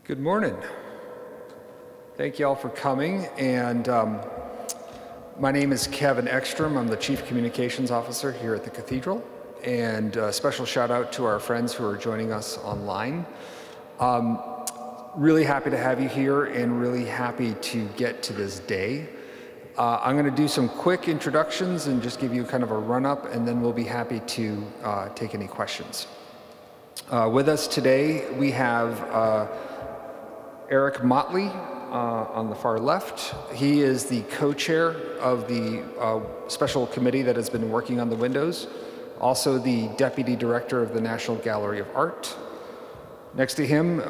Good morning. Thank you all for coming. And my name is Kevin Eckstrom. I'm the Chief Communications Officer here at the Cathedral. And a special shout out to our friends who are joining us online. Really happy to have you here and really happy to get to this day. I'm going to do some quick introductions and just give you kind of a run-up, and then we'll be happy to take any questions. With us today, we have Eric Motley on the far left. He is the co-chair of the special committee that has been working on the windows, also the deputy director of the National Gallery of Art. Next to him,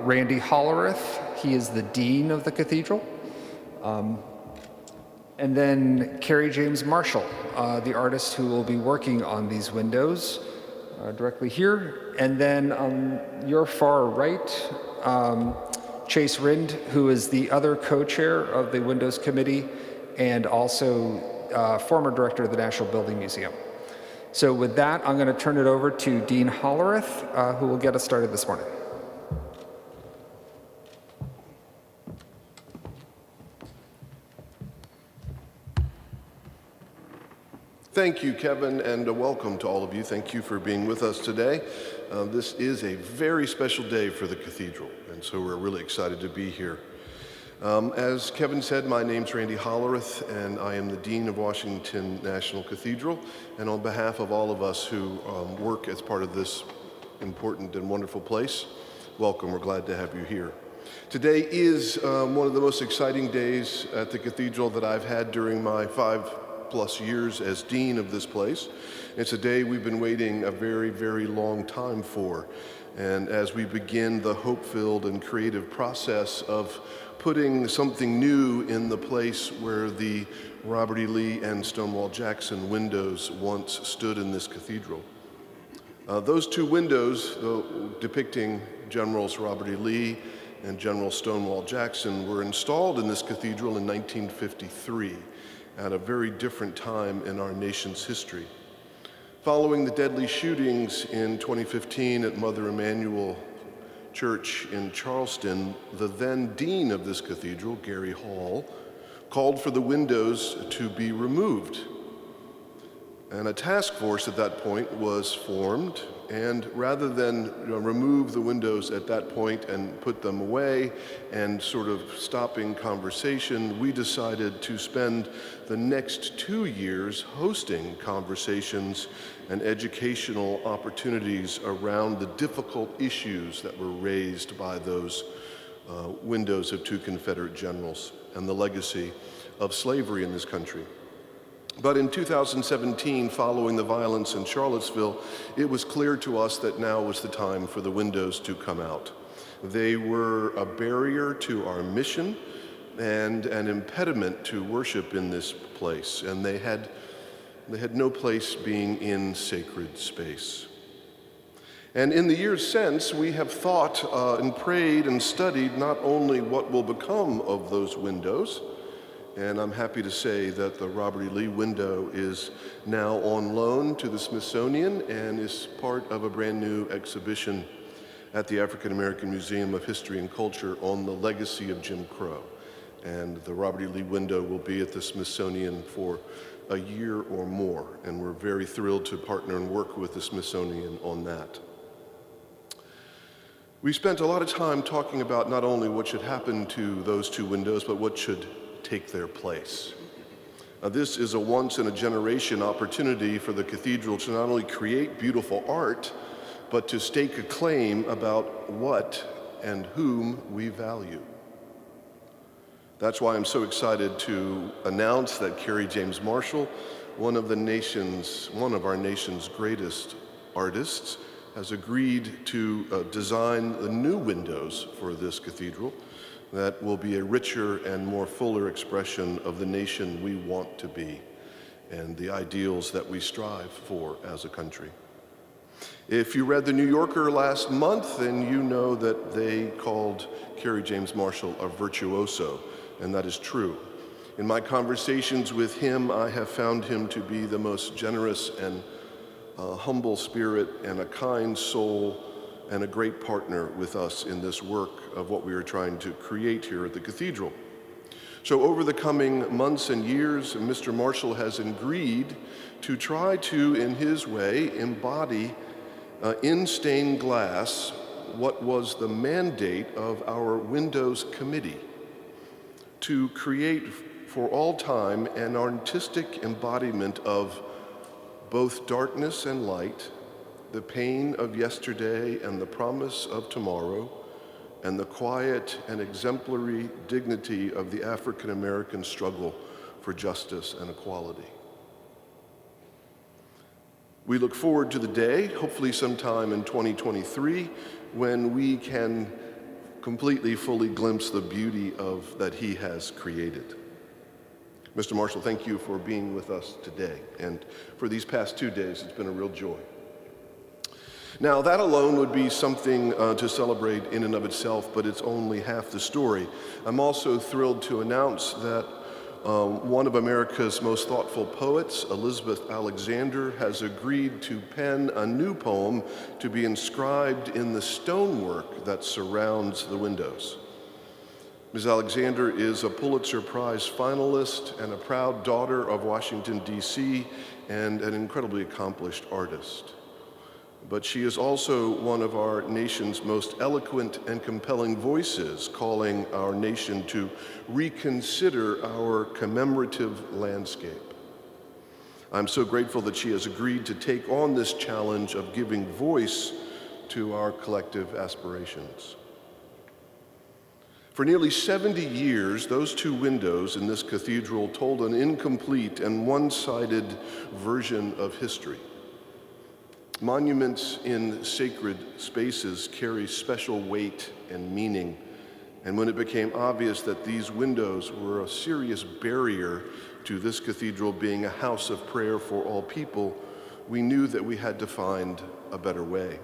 Randy Hollerith. He is the dean of the cathedral. And then Kerry James Marshall, the artist who will be working on these windows directly here. And then on your far right, Chase Rind, who is the other co-chair of the Windows Committee and also former director of the National Building Museum. So with that, I'm going to turn it over to Dean Hollerith, who will get us started this morning. Thank you, Kevin, and welcome to all of you. Thank you for being with us today. This is a very special day for the Cathedral, and so we're really excited to be here. As Kevin said, my name's Randy Hollerith, and I am the Dean of Washington National Cathedral. And on behalf of all of us who work as part of this important and wonderful place, welcome. We're glad to have you here. Today is one of the most exciting days at the Cathedral that I've had during my 5+ years as dean of this place. It's a day we've been waiting a very, very long time for. And as we begin the hope-filled and creative process of putting something new in the place where the Robert E. Lee and Stonewall Jackson windows once stood in this cathedral. Those two windows, depicting Generals Robert E. Lee and General Stonewall Jackson, were installed in this cathedral in 1953. At a very different time in our nation's history. Following the deadly shootings in 2015 at Mother Emanuel Church in Charleston, the then dean of this cathedral, Gary Hall, called for the windows to be removed. And a task force at that point was formed, and rather than remove the windows at that point and put them away and sort of stopping conversation, we decided to spend the next 2 years hosting conversations and educational opportunities around the difficult issues that were raised by those windows of two Confederate generals and the legacy of slavery in this country. But in 2017, following the violence in Charlottesville, it was clear to us that now was the time for the windows to come out. They were a barrier to our mission and an impediment to worship in this place, and they had no place being in sacred space. And in the years since, we have thought and prayed and studied not only what will become of those windows, and I'm happy to say that the Robert E. Lee window is now on loan to the Smithsonian and is part of a brand new exhibition at the African American Museum of History and Culture on the legacy of Jim Crow. And the Robert E. Lee window will be at the Smithsonian for a year or more, and we're very thrilled to partner and work with the Smithsonian on that. We spent a lot of time talking about not only what should happen to those two windows, but what should take their place. This is a once-in-a-generation opportunity for the cathedral to not only create beautiful art, but to stake a claim about what and whom we value. That's why I'm so excited to announce that Kerry James Marshall, one of our nation's greatest artists, has agreed to design the new windows for this cathedral that will be a richer and more fuller expression of the nation we want to be and the ideals that we strive for as a country. If you read The New Yorker last month, then you know that they called Kerry James Marshall a virtuoso, and that is true. In my conversations with him, I have found him to be the most generous and humble spirit and a kind soul and a great partner with us in this work of what we are trying to create here at the Cathedral. So over the coming months and years, Mr. Marshall has agreed to try to, in his way, embody in stained glass what was the mandate of our Windows Committee, to create for all time an artistic embodiment of both darkness and light, the pain of yesterday and the promise of tomorrow, and the quiet and exemplary dignity of the African American struggle for justice and equality. We look forward to the day, hopefully sometime in 2023, when we can completely, fully glimpse the beauty that he has created. Mr. Marshall, thank you for being with us today, and for these past 2 days, it's been a real joy. Now, that alone would be something to celebrate in and of itself, but it's only half the story. I'm also thrilled to announce that one of America's most thoughtful poets, Elizabeth Alexander, has agreed to pen a new poem to be inscribed in the stonework that surrounds the windows. Ms. Alexander is a Pulitzer Prize finalist and a proud daughter of Washington, D.C., and an incredibly accomplished artist. But she is also one of our nation's most eloquent and compelling voices, calling our nation to reconsider our commemorative landscape. I'm so grateful that she has agreed to take on this challenge of giving voice to our collective aspirations. For nearly 70 years, those two windows in this cathedral told an incomplete and one-sided version of history. Monuments in sacred spaces carry special weight and meaning, and when it became obvious that these windows were a serious barrier to this cathedral being a house of prayer for all people, we knew that we had to find a better way.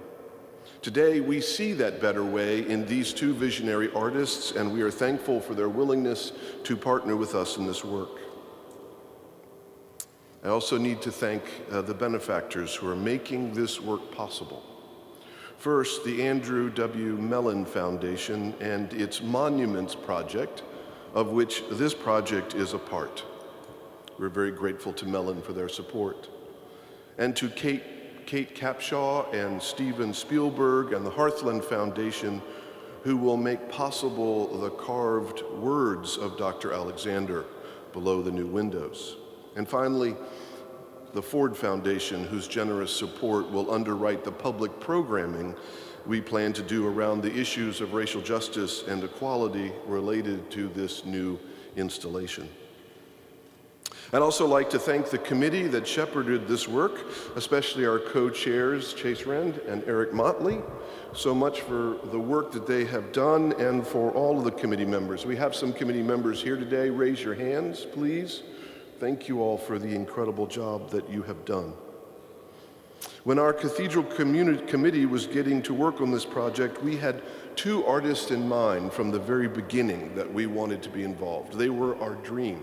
Today, we see that better way in these two visionary artists, and we are thankful for their willingness to partner with us in this work. I also need to thank the benefactors who are making this work possible. First, the Andrew W. Mellon Foundation and its Monuments Project, of which this project is a part. We're very grateful to Mellon for their support. And to Kate Capshaw and Steven Spielberg and the Hearthland Foundation, who will make possible the carved words of Dr. Alexander below the new windows. And finally, the Ford Foundation, whose generous support will underwrite the public programming we plan to do around the issues of racial justice and equality related to this new installation. I'd also like to thank the committee that shepherded this work, especially our co-chairs, Chase Rend and Eric Motley, so much for the work that they have done, and for all of the committee members. We have some committee members here today. Raise your hands, please. Thank you all for the incredible job that you have done. When our Cathedral Committee was getting to work on this project, we had two artists in mind from the very beginning that we wanted to be involved. They were our dream.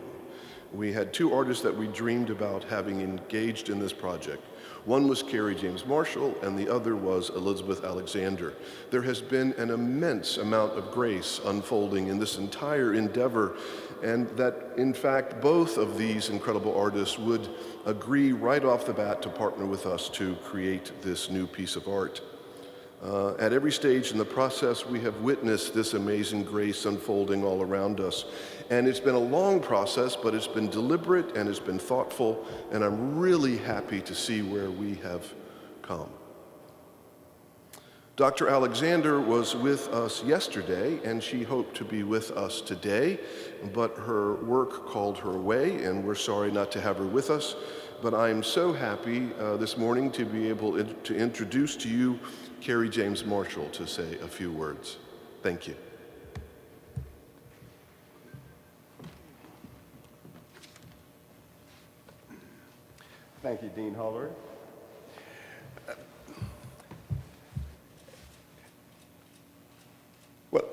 We had two artists that we dreamed about having engaged in this project. One was Kerry James Marshall, and the other was Elizabeth Alexander. There has been an immense amount of grace unfolding in this entire endeavor, and that, in fact, both of these incredible artists would agree right off the bat to partner with us to create this new piece of art. At every stage in the process, we have witnessed this amazing grace unfolding all around us. And it's been a long process, but it's been deliberate and it's been thoughtful, and I'm really happy to see where we have come. Dr. Alexander was with us yesterday, and she hoped to be with us today, but her work called her away, and we're sorry not to have her with us. But I'm so happy this morning to be able to introduce to you Kerry James Marshall to say a few words. Thank you. Thank you, Dean Hollerith. Well,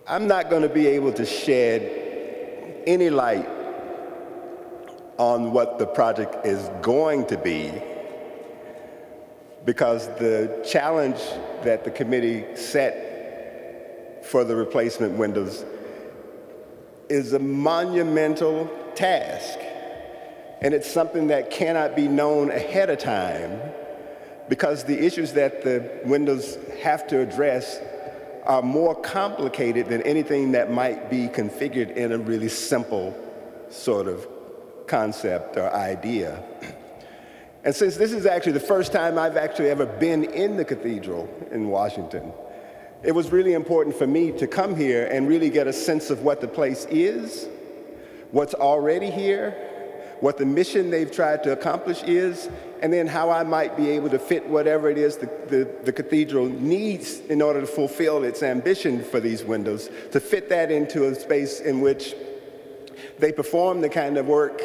I'm not going to be able to shed any light on what the project is going to be, because the challenge that the committee set for the replacement windows is a monumental task. And it's something that cannot be known ahead of time because the issues that the windows have to address are more complicated than anything that might be configured in a really simple sort of concept or idea. And since this is actually the first time I've actually ever been in the cathedral in Washington, it was really important for me to come here and really get a sense of what the place is, what's already here, what the mission they've tried to accomplish is, and then how I might be able to fit whatever it is the cathedral needs in order to fulfill its ambition for these windows, to fit that into a space in which they perform the kind of work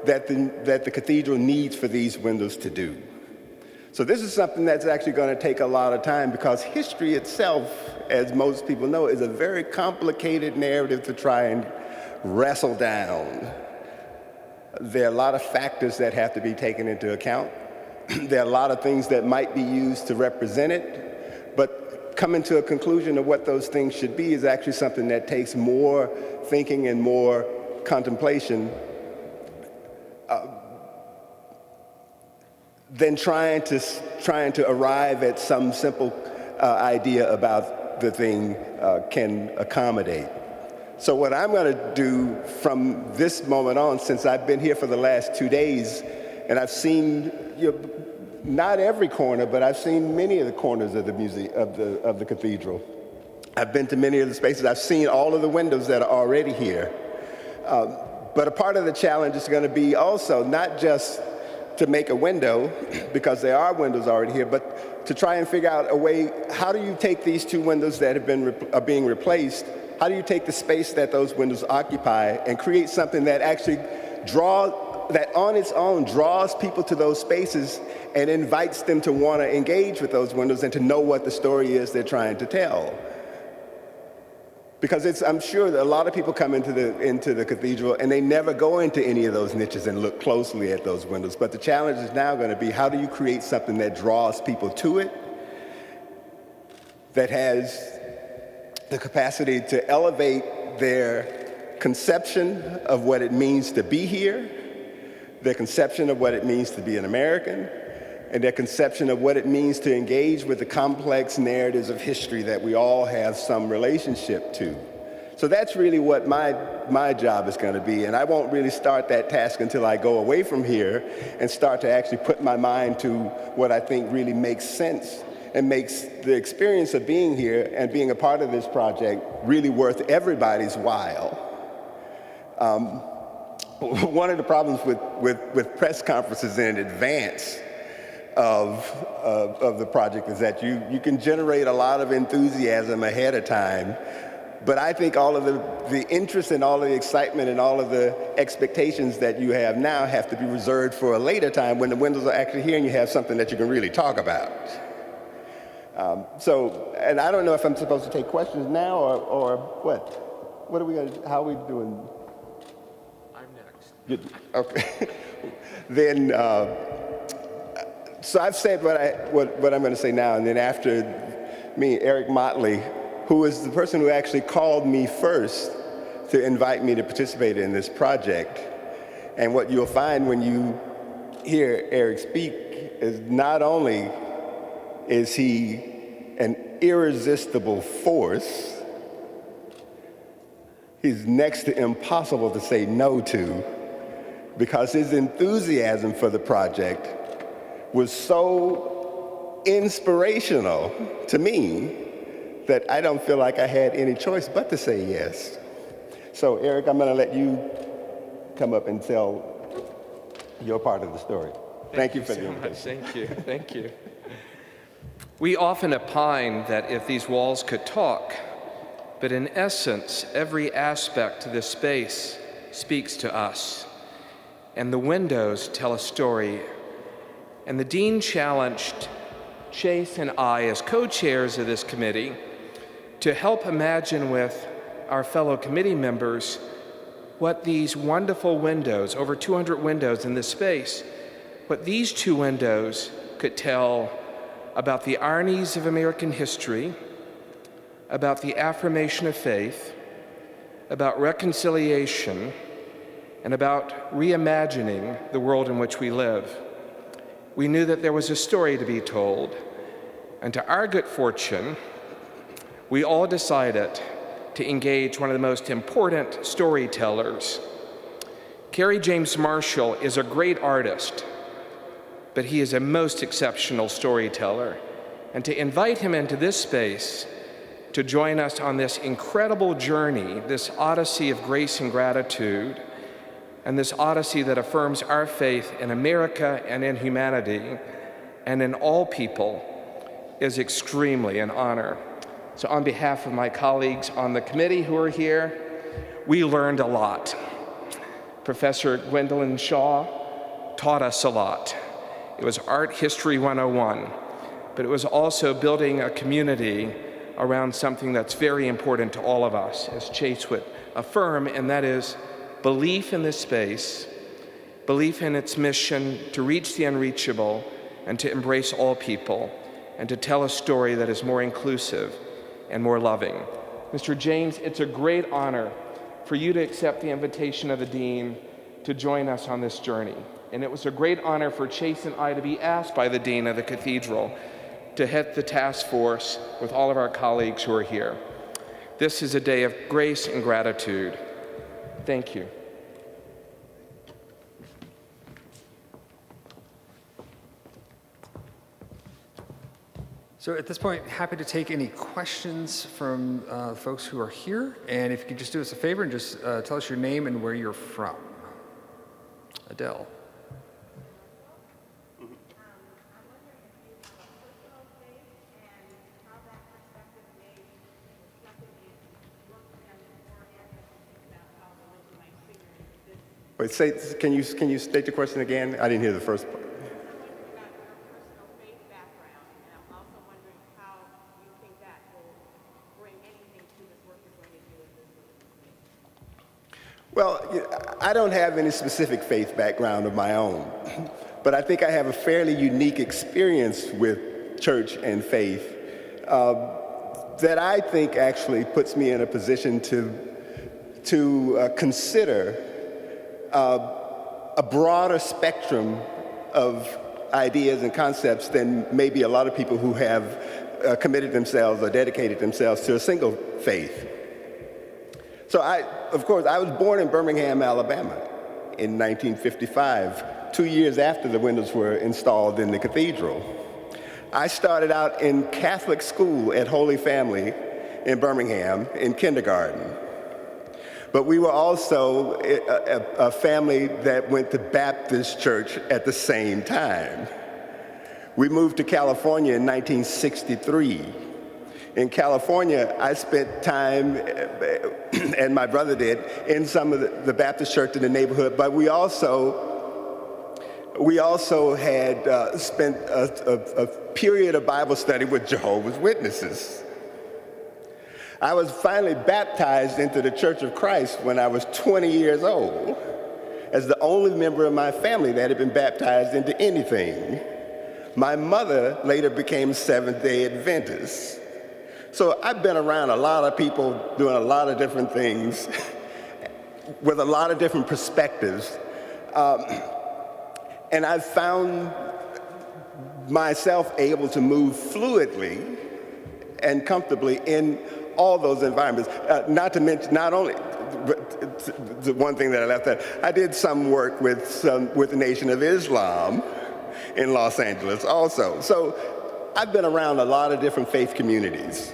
that the cathedral needs for these windows to do. So this is something that's actually going to take a lot of time because history itself, as most people know, is a very complicated narrative to try and wrestle down. There are a lot of factors that have to be taken into account. There are a lot of things that might be used to represent it, but coming to a conclusion of what those things should be is actually something that takes more thinking and more contemplation than trying to arrive at some simple idea about the thing can accommodate. So what I'm going to do from this moment on, since I've been here for the last 2 days, and I've seen not every corner, but I've seen many of the corners of the museum, of the cathedral. I've been to many of the spaces. I've seen all of the windows that are already here. But a part of the challenge is going to be also not just to make a window, because there are windows already here, but to try and figure out a way, how do you take these two windows that are being replaced, how do you take the space that those windows occupy and create something that actually that on its own draws people to those spaces and invites them to want to engage with those windows and to know what the story is they're trying to tell. Because I'm sure that a lot of people come into the cathedral and they never go into any of those niches and look closely at those windows. But the challenge is now going to be, how do you create something that draws people to it, that has the capacity to elevate their conception of what it means to be here, their conception of what it means to be an American, and their conception of what it means to engage with the complex narratives of history that we all have some relationship to. So that's really what my job is going to be, and I won't really start that task until I go away from here and start to actually put my mind to what I think really makes sense and makes the experience of being here and being a part of this project really worth everybody's while. One of the problems with press conferences in advance of the project is that you can generate a lot of enthusiasm ahead of time, but I think all of the interest and all of the excitement and all of the expectations that you have now have to be reserved for a later time when the windows are actually here and you have something that you can really talk about. And I don't know if I'm supposed to take questions now or what. What are we going to, how are we doing? I'm next. Okay. Then, so I've said what I'm going to say now, and then after me, Eric Motley, who is the person who actually called me first to invite me to participate in this project. And what you'll find when you hear Eric speak is not only is he an irresistible force, he's next to impossible to say no to, because his enthusiasm for the project was so inspirational to me that I don't feel like I had any choice but to say yes. So Eric, I'm going to let you come up and tell your part of the story. Thank you for the invitation. Thank you, thank you. We often opine that if these walls could talk, but in essence, every aspect of this space speaks to us, and the windows tell a story. And the Dean challenged Chase and I, as co-chairs of this committee, to help imagine with our fellow committee members what these wonderful windows, over 200 windows in this space, what these two windows could tell about the ironies of American history, about the affirmation of faith, about reconciliation, and about reimagining the world in which we live. We knew that there was a story to be told, and to our good fortune, we all decided to engage one of the most important storytellers. Kerry James Marshall is a great artist, but he is a most exceptional storyteller. And to invite him into this space to join us on this incredible journey, this odyssey of grace and gratitude, and this odyssey that affirms our faith in America and in humanity and in all people, is extremely an honor. So on behalf of my colleagues on the committee who are here, we learned a lot. Professor Gwendolyn Shaw taught us a lot. It was Art History 101, but it was also building a community around something that's very important to all of us, as Chase would affirm, and that is belief in this space, belief in its mission to reach the unreachable and to embrace all people, and to tell a story that is more inclusive and more loving. Mr. James, it's a great honor for you to accept the invitation of the Dean to join us on this journey. And it was a great honor for Chase and I to be asked by the Dean of the Cathedral to head the task force with all of our colleagues who are here. This is a day of grace and gratitude. Thank you. So at this point, happy to take any questions from folks who are here. And if you could just do us a favor and just tell us your name and where you're from. Adele. Wait, can you state the question again? I didn't hear the first part. Well, I don't have any specific faith background of my own, but I think I have a fairly unique experience with church and faith that I think actually puts me in a position to consider a broader spectrum of ideas and concepts than maybe a lot of people who have committed themselves or dedicated themselves to a single faith. So of course, I was born in Birmingham, Alabama in 1955, 2 years after the windows were installed in the cathedral. I started out in Catholic school at Holy Family in Birmingham in kindergarten. But we were also a family that went to Baptist church at the same time. We moved to California in 1963. In California, I spent time, and my brother did, in some of the Baptist church in the neighborhood, but we also had spent a period of Bible study with Jehovah's Witnesses. I was finally baptized into the Church of Christ when I was 20 years old, as the only member of my family that had been baptized into anything. My mother later became Seventh-day Adventist. So I've been around a lot of people doing a lot of different things with a lot of different perspectives. And I've found myself able to move fluidly and comfortably in all those environments. Not to mention, not only, the one thing that I left out, I did some work with the Nation of Islam in Los Angeles also. So I've been around a lot of different faith communities.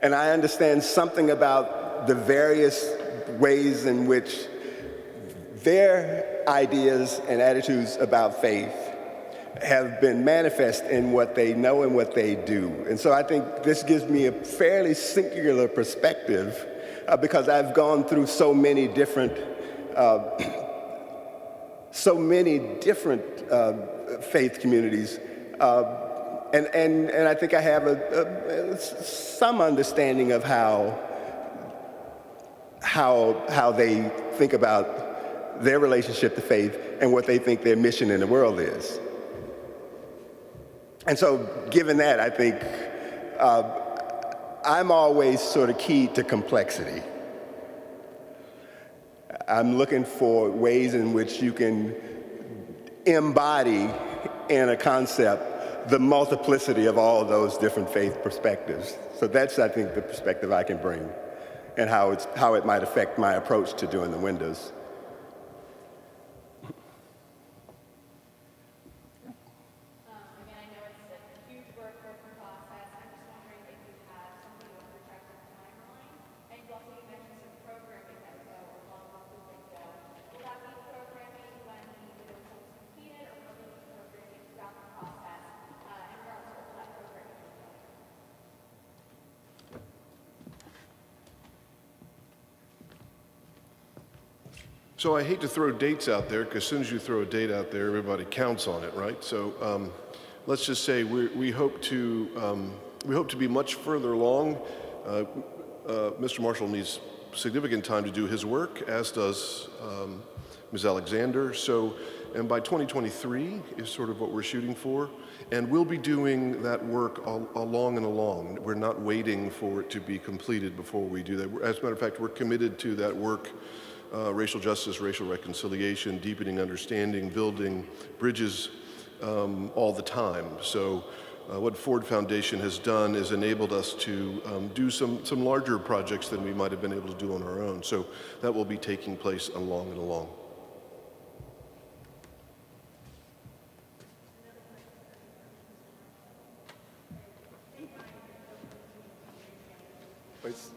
And I understand something about the various ways in which their ideas and attitudes about faith have been manifest in what they know and what they do. And so I think this gives me a fairly singular perspective because I've gone through so many different faith communities. And I think I have some understanding of how they think about their relationship to faith and what they think their mission in the world is. And so given that, I think I'm always sort of keyed to complexity. I'm looking for ways in which you can embody in a concept the multiplicity of all of those different faith perspectives. So that's, I think, the perspective I can bring and how it might affect my approach to doing the windows. Again, I know it's a huge work process. I'm just wondering if you have something with respect to the timeline. And you also mentioned some programming that would go along with the window. Will that be programming when the window is completed, or will it be programming throughout the process? And regardless of what that programming is going. So I hate to throw dates out there, because as soon as you throw a date out there, everybody counts on it, right? So let's just say we hope to be much further along. Mr. Marshall needs significant time to do his work, as does Ms. Alexander. And by 2023 is sort of what we're shooting for. And we'll be doing that work along and along. We're not waiting for it to be completed before we do that. As a matter of fact, we're committed to that work. Racial justice, racial reconciliation, deepening understanding, building bridges all the time. So what Ford Foundation has done is enabled us to do some larger projects than we might have been able to do on our own. So that will be taking place along and along. Please.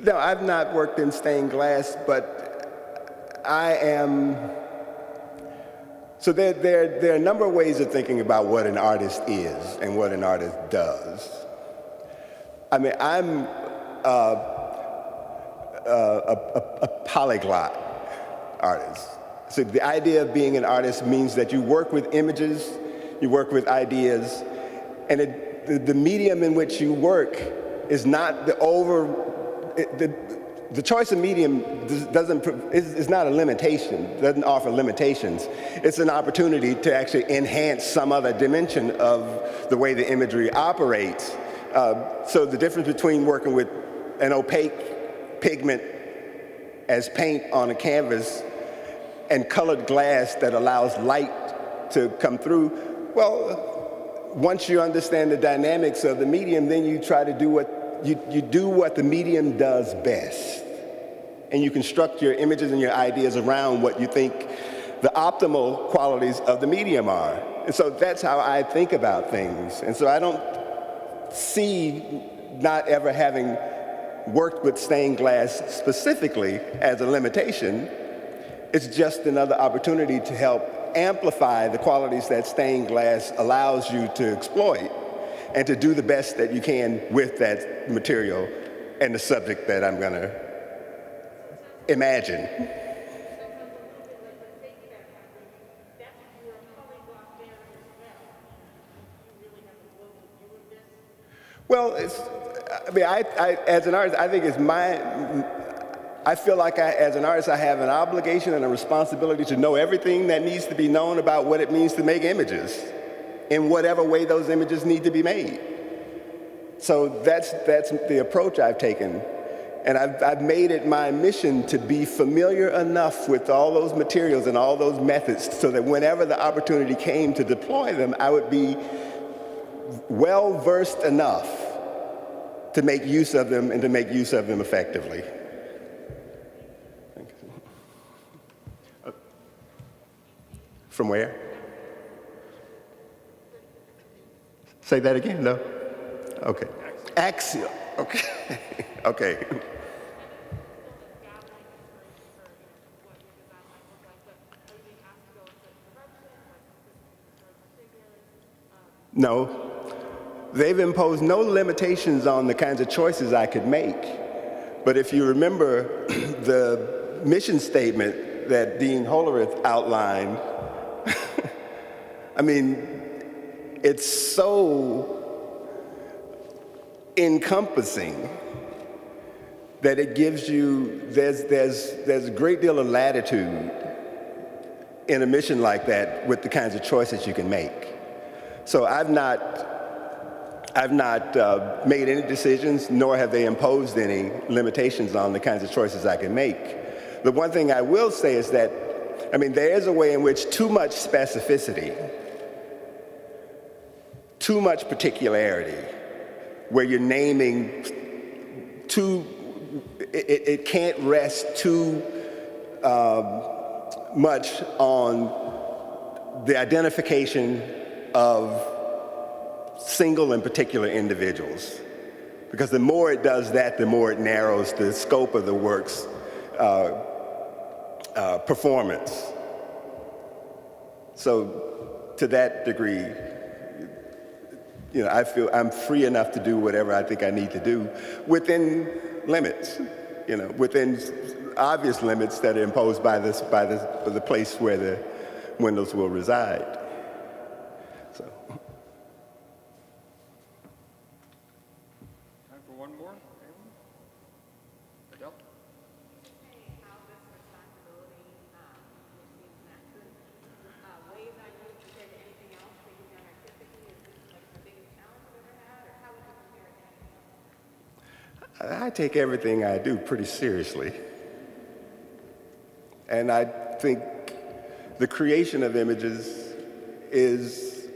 No, I've not worked in stained glass, but I am. So there are a number of ways of thinking about what an artist is and what an artist does. I mean, I'm a polyglot artist. So the idea of being an artist means that you work with images, you work with ideas, and the medium in which you work is not the choice of medium is not a limitation, doesn't offer limitations. It's an opportunity to actually enhance some other dimension of the way the imagery operates. So the difference between working with an opaque pigment as paint on a canvas and colored glass that allows light to come through, well, once you understand the dynamics of the medium, then you try to do what you do what the medium does best. And you construct your images and your ideas around what you think the optimal qualities of the medium are. And so that's how I think about things. And so I don't see not ever having worked with stained glass specifically as a limitation. It's just another opportunity to help amplify the qualities that stained glass allows you to exploit, and to do the best that you can with that material and the subject that I'm going to imagine. Well, as an artist, I think I feel like as an artist, I have an obligation and a responsibility to know everything that needs to be known about what it means to make images, in whatever way those images need to be made. So that's the approach I've taken. And I've made it my mission to be familiar enough with all those materials and all those methods so that whenever the opportunity came to deploy them, I would be well-versed enough to make use of them and to make use of them effectively. From where? Say that again, no? Okay. Axial, okay. Okay. No. They've imposed no limitations on the kinds of choices I could make. But if you remember the mission statement that Dean Hollerith outlined, I mean, it's so encompassing that it gives you, there's a great deal of latitude in a mission like that with the kinds of choices you can make. So I've not made any decisions, nor have they imposed any limitations on the kinds of choices I can make. The one thing I will say is that, I mean, there is a way in which too much specificity, too much particularity, where you're naming too, it can't rest too much on the identification of single and particular individuals. Because the more it does that, the more it narrows the scope of the work's performance. So to that degree, you know, I feel I'm free enough to do whatever I think I need to do within limits, you know, within obvious limits that are imposed by the place where the windows will reside. So. Time for one more. Adele? How this responsibility receives naturally weighs on you compared to anything else that you've done artistically? Is this like the biggest challenge you've ever had, or how would you compare it to anything else? I take everything I do pretty seriously. And I think the creation of images is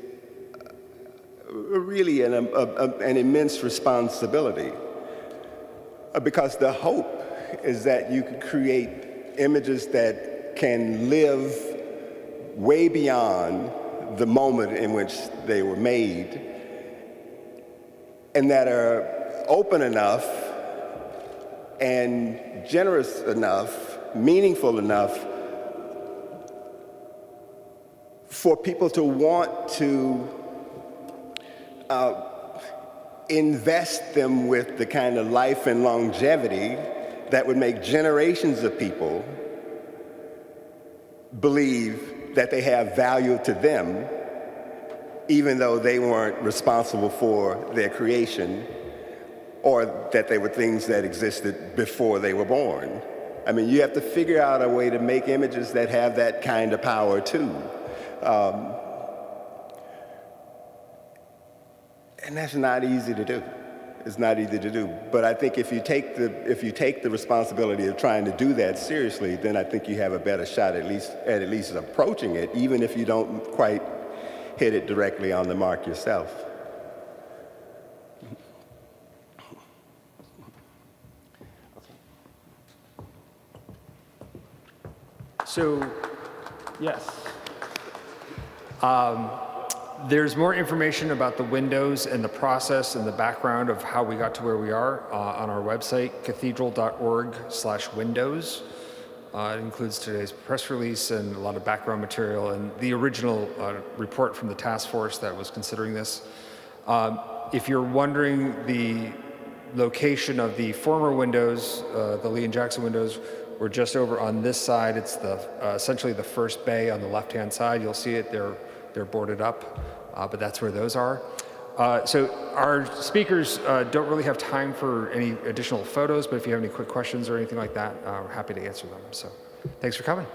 really an immense responsibility, because the hope is that you can create images that can live way beyond the moment in which they were made, and that are open enough and generous enough, meaningful enough for people to want to invest them with the kind of life and longevity that would make generations of people believe that they have value to them, even though they weren't responsible for their creation, or that they were things that existed before they were born. I mean, you have to figure out a way to make images that have that kind of power too. And that's not easy to do. It's not easy to do. But I think if you take the responsibility of trying to do that seriously, then I think you have a better shot at least approaching it, even if you don't quite hit it directly on the mark yourself. So, Yes. there's more information about the windows and the process and the background of how we got to where we are on our website, cathedral.org/windows. It includes today's press release and a lot of background material and the original report from the task force that was considering this. If you're wondering the location of the former windows, the Lee and Jackson windows, we're just over on this side. It's the essentially the first bay on the left-hand side. You'll see it. They're boarded up, but that's where those are. So our speakers don't really have time for any additional photos, but if you have any quick questions or anything like that, we're happy to answer them. So thanks for coming.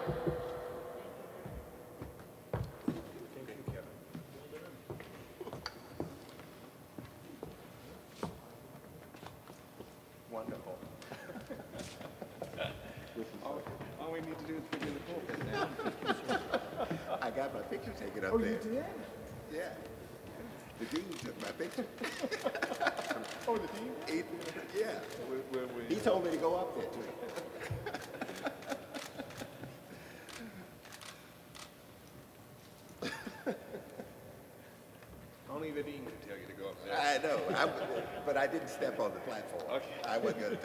Wonderful. All we need to do is figure the pulpit now. I got my picture taken up there. Oh, you did? Yeah. The dean took my picture. Oh, the dean? Yeah. He told me to go up there too. Only the dean could tell you to go up there. I know, but I didn't step on the platform. Okay. I wasn't going to.